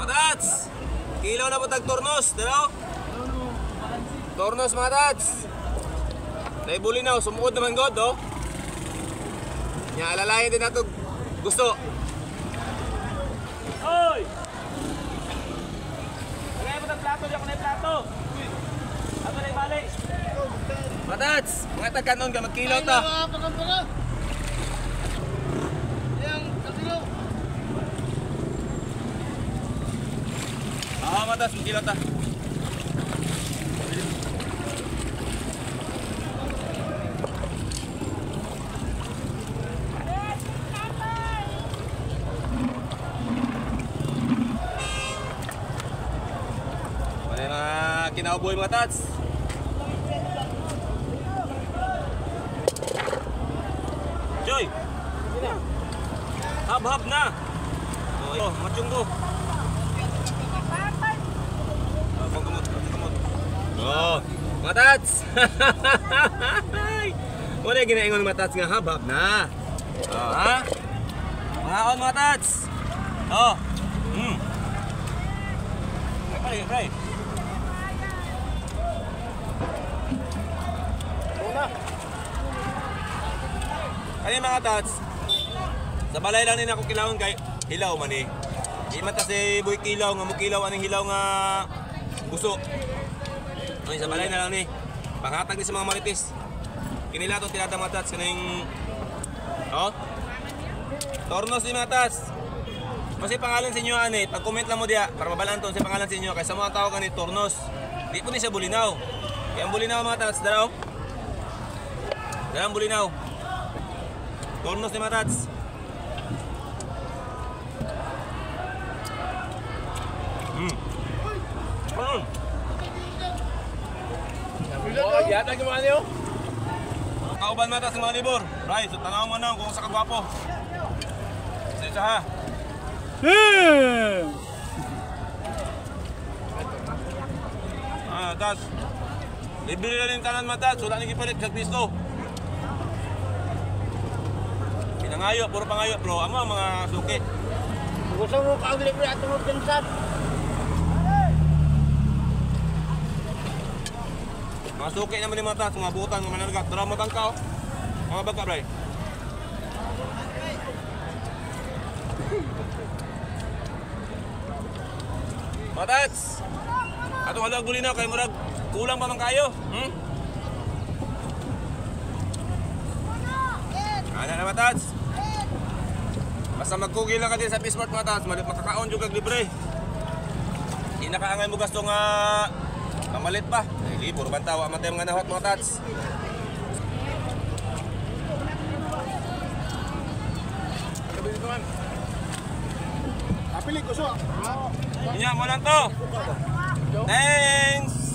Matats! Kilaw na po tag-turnos, dalaw? Turnos mga tats! Naibuli na, sumukod naman god, oh. Nya, alalayan din nato gusto. Oy! Lagay mo ng plato, di ako na yung plato. Ako na yung balik. Matats! Mga tagkanon ka, magkilaw ta. Matas, magkilaw ta. Wala mga kinauboy mga tats. Joy! Hab-hab na! Oh, matsyunggo. Oh, matats! Wala ginaingon matats nga hab-hab na. Oh, ha? Mahaon matats! Oh, Right. Ano yung mga tats? Sa balay lang nila ako kilawon kay hilaw man eh. Di man kasi buhay kilaw nga mukilaw anong hilaw nga gusto. Ay sa balay na lang ni. Panghatag ni sa mga marites. Kinila to tinata mga tats kaning oh. Tornos ni mga tats. Kasi pangalan sa inyo ani, pag-comment lang mo diya para mabalaan ton sa pangalan sa inyo kay sa mga tao kanit Tornos. Di po ni siya bulinaw. Kaya ang bulinaw mga tats dalaw. Dalang bulinaw. Tornos ni mga tats. Yata gimana yo? Kauban mata sa mga libor. Right, so tanaw mo na kung sa kagwapo. Sige ha. Tas. Ibili na rin tanan mata, so wala nang ipalit sa pisto. Pinangayo, puro pangayo, bro. Amo ang mga suki. Gusto mo ka ang libre at tumod kansan. Mga suki naman ni mata, mga butan, mga mananagat. Tara mo tangkaw. Mga bagka, bray. Matats! Atong halang gulinaw kay murag kulang pa man kayo. Ana na matats. Basta magkugil lang ka din sa Peaceport matats, makakaon jud kag libre. Di nakaangay mo gasto nga pamalit pa. Dili puro bantawa man tayo mga nahot matats. Apili ko so. Inya mo lang to. Thanks.